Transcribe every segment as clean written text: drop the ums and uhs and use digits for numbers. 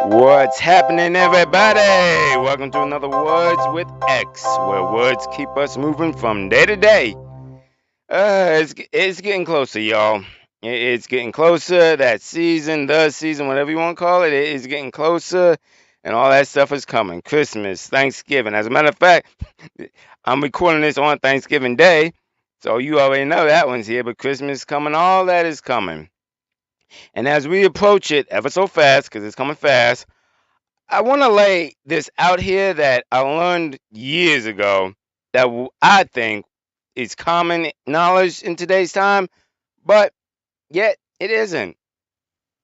What's happening, everybody? Welcome to another Words with X, where words keep us moving from day to day. It's getting closer, y'all. It's getting closer. That season, the season, whatever you want to call it, it is getting closer, and all that stuff is coming. Christmas, Thanksgiving. As a matter of fact, I'm recording this on Thanksgiving Day, so you already know that one's here. But Christmas is coming. All that is coming, and as we approach it ever so fast, because it's coming fast. I want to lay this out here that I learned years ago that I think is common knowledge in today's time, but yet it isn't.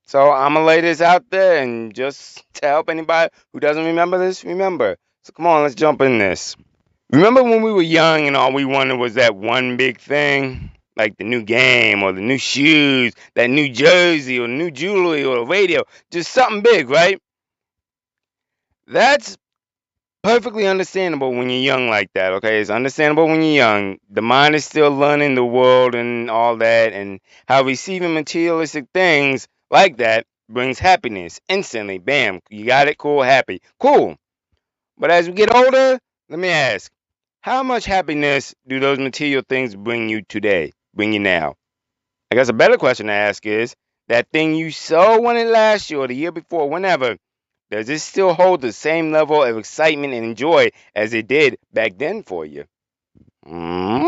So I'm gonna lay this out there and just to help anybody who doesn't remember this, remember. So come on, let's jump in this. Remember when we were young and all we wanted was that one big thing? Like the new game or the new shoes, that new jersey or new jewelry or a radio, just something big, right? That's perfectly understandable when you're young like that, okay? It's understandable when you're young. The mind is still learning the world and all that, and how receiving materialistic things like that brings happiness instantly. Bam, you got it, cool, happy. Cool. But as we get older, let me ask, how much happiness do those material things bring you today, bring you now? I guess a better question to ask is, that thing you so wanted last year or the year before, whenever, does it still hold the same level of excitement and joy as it did back then for you? Mm?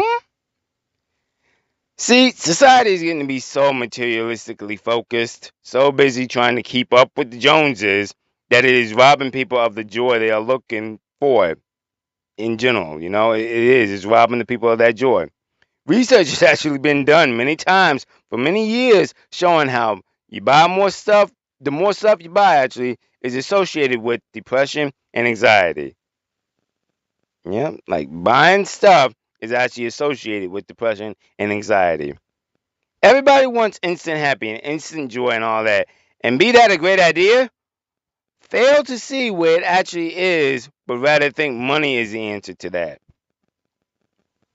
See, society is getting to be so materialistically focused, so busy trying to keep up with the Joneses, that it is robbing people of the joy they are looking for in general. It is. It's robbing the people of that joy. Research has actually been done many times for many years showing how you buy more stuff, the more stuff you buy actually is associated with depression and anxiety. Yeah, like buying stuff is actually associated with depression and anxiety. Everybody wants instant happy and instant joy and all that. And be that a great idea, fail to see where it actually is, but rather think money is the answer to that.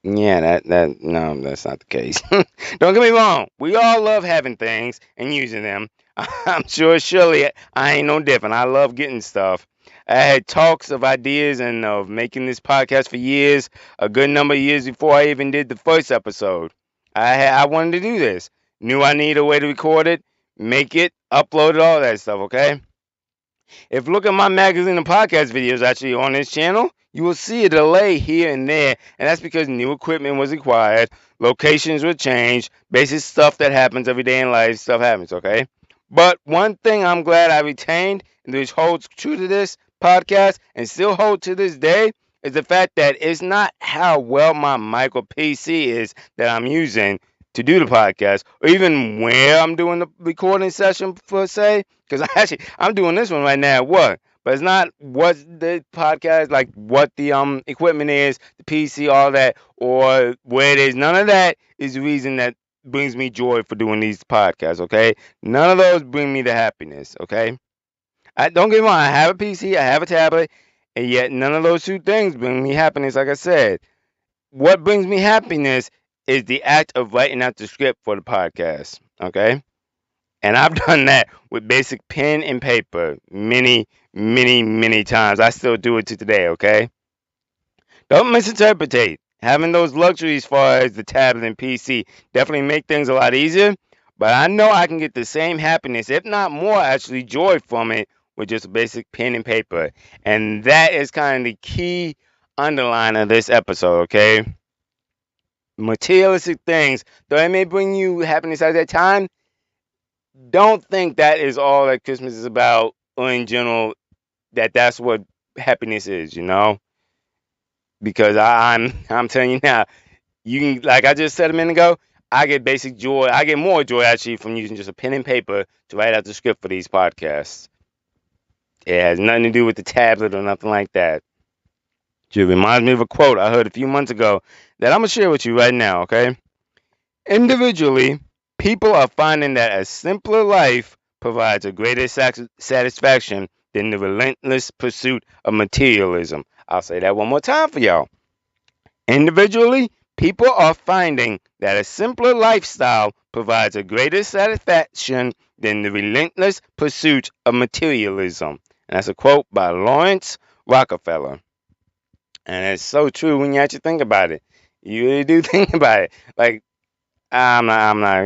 Yeah, that no, that's not the case. Don't get me wrong. We all love having things and using them. I'm sure, surely, I ain't no different. I love getting stuff. I had talks of ideas and of making this podcast for years, a good number of years before I even did the first episode. I wanted to do this. Knew I needed a way to record it, make it, upload it, all that stuff. Okay. If you look at my magazine and podcast videos actually on this channel, you will see a delay here and there, and that's because new equipment was required, locations were changed, basic stuff that happens every day in life, stuff happens, okay? But one thing I'm glad I retained, and which holds true to this podcast and still hold to this day, is the fact that it's not how well my micro PC is that I'm using to do the podcast, or even where I'm doing the recording session per se. Because I'm doing this one right now at work, but it's not what the podcast like, what the equipment is, the PC, all that, or where it is. None of that is the reason that brings me joy for doing these podcasts. Okay, none of those bring me the happiness. Okay, I don't get me wrong. I have a PC, I have a tablet, and yet none of those two things bring me happiness. Like I said, what brings me happiness is the act of writing out the script for the podcast. Okay. And I've done that with basic pen and paper many, many, many times. I still do it to today, okay? Don't misinterpret. Having those luxuries as far as the tablet and PC definitely make things a lot easier, but I know I can get the same happiness, if not more, actually joy from it with just a basic pen and paper. And that is kind of the key underline of this episode, okay? Materialistic things, though it may bring you happiness at that time, don't think that is all that Christmas is about, or in general, that's what happiness is. Because I'm telling you now, you can, like I just said a minute ago, I get basic joy. I get more joy actually from using just a pen and paper to write out the script for these podcasts. It has nothing to do with the tablet or nothing like that. It reminds me of a quote I heard a few months ago that I'm gonna share with you right now. Okay. Individually, people are finding that a simpler life provides a greater satisfaction than the relentless pursuit of materialism. I'll say that one more time for y'all. Individually, People are finding that a simpler lifestyle provides a greater satisfaction than the relentless pursuit of materialism. And that's a quote by Lawrence Rockefeller. And it's so true when you actually think about it. You really do think about it. Like I'm not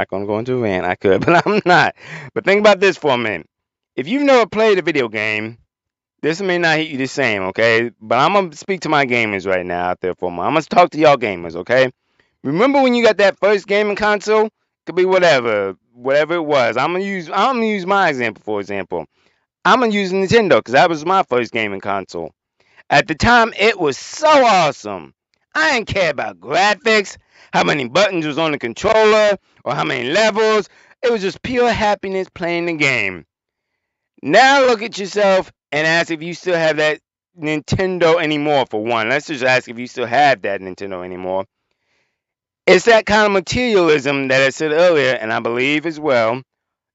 gonna go into a rant. I could, but I'm not. But think about this for a minute. If you've never played a video game, this may not hit you the same, okay? But I'm gonna speak to my gamers right now out there for a moment. I'm gonna talk to y'all gamers, okay? Remember when you got that first gaming console? Could be whatever it was. I'm gonna use my example for example. I'm gonna use Nintendo because that was my first gaming console. At the time, it was so awesome. I didn't care about graphics, how many buttons was on the controller, or how many levels. It was just pure happiness playing the game. Now look at yourself and ask if you still have that Nintendo anymore, for one. Let's just ask if you still have that Nintendo anymore. It's that kind of materialism that I said earlier, and I believe as well,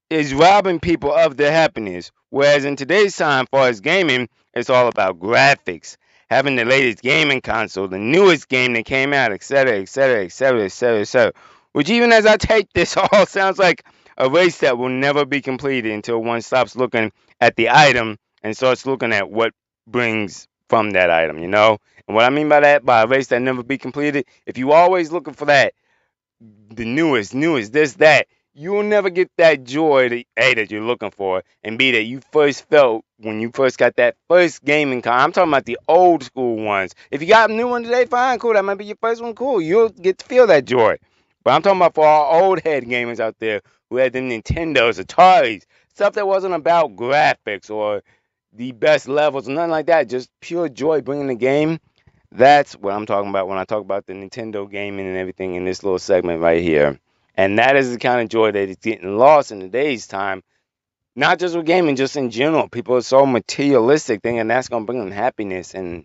is robbing people of their happiness. Whereas in today's time, far as gaming, it's all about graphics, having the latest gaming console, the newest game that came out, etc., etc., etc., etc., etc. Which, even as I take this, all sounds like a race that will never be completed until one stops looking at the item and starts looking at what brings from that item, you know? And what I mean by that, by a race that never be completed, if you always looking for that, the newest, this, that, you will never get that joy that A, that you're looking for, and B, that you first felt when you first got that first gaming I'm talking about the old school ones. If you got a new one today, fine, cool. That might be your first one, cool. You'll get to feel that joy. But I'm talking about for our old head gamers out there who had the Nintendos, Ataris, stuff that wasn't about graphics or the best levels or nothing like that. Just pure joy bringing the game. That's what I'm talking about when I talk about the Nintendo gaming and everything in this little segment right here. And that is the kind of joy that is getting lost in today's time. Not just with gaming, just in general. People are so materialistic thinking that's going to bring them happiness. And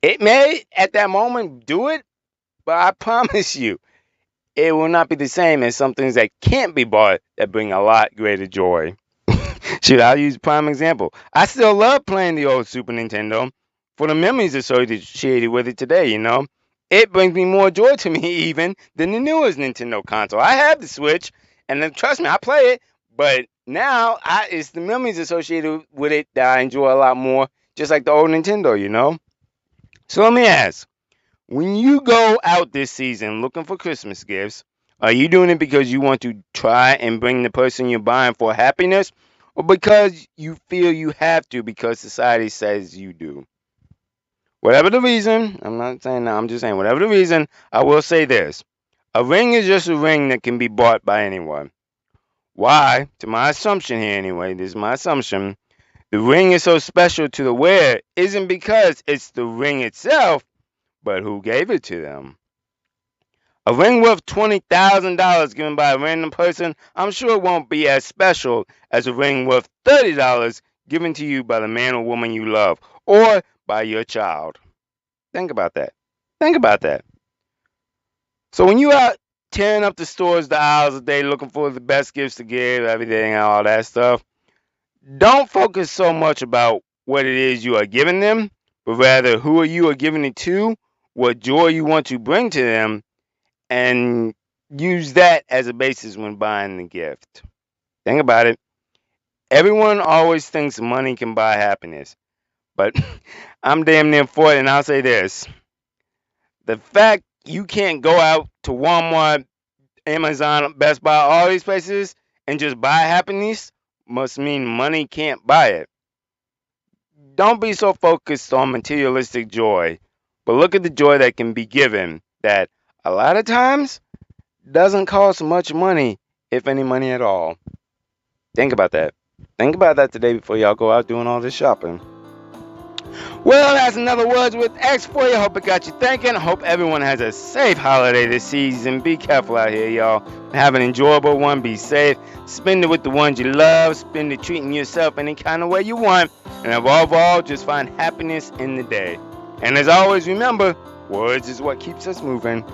it may, at that moment, do it. But I promise you, it will not be the same as some things that can't be bought that bring a lot greater joy. Shoot, I'll use a prime example. I still love playing the old Super Nintendo for the memories associated with it today, you know? It brings me more joy to me even than the newest Nintendo console. I have the Switch, and then, trust me, I play it, but now it's the memories associated with it that I enjoy a lot more, just like the old Nintendo, you know? So let me ask, when you go out this season looking for Christmas gifts, are you doing it because you want to try and bring the person you're buying for happiness, or because you feel you have to because society says you do? Whatever the reason, I'm not saying that, I'm just saying, whatever the reason, I will say this. A ring is just a ring that can be bought by anyone. Why? To my assumption here anyway, this is my assumption, the ring is so special to the wearer isn't because it's the ring itself, but who gave it to them. A ring worth $20,000 given by a random person, I'm sure it won't be as special as a ring worth $30 given to you by the man or woman you love, or by your child. Think about that. Think about that. So when you out tearing up the stores, the aisles a day, looking for the best gifts to give, everything, and all that stuff, don't focus so much about what it is you are giving them, but rather who you are giving it to, what joy you want to bring to them, and use that as a basis when buying the gift. Think about it. Everyone always thinks money can buy happiness, but I'm damn near for it, and I'll say this. The fact you can't go out to Walmart, Amazon, Best Buy, all these places, and just buy happiness must mean money can't buy it. Don't be so focused on materialistic joy, but look at the joy that can be given that a lot of times doesn't cost much money, if any money at all. Think about that. Think about that today before y'all go out doing all this shopping. Well, that's another Words with X for you. Hope it got you thinking. Hope everyone has a safe holiday this season. Be careful out here, y'all. Have an enjoyable one. Be safe. Spend it with the ones you love. Spend it treating yourself any kind of way you want. And above all, just find happiness in the day. And as always, remember, words is what keeps us moving.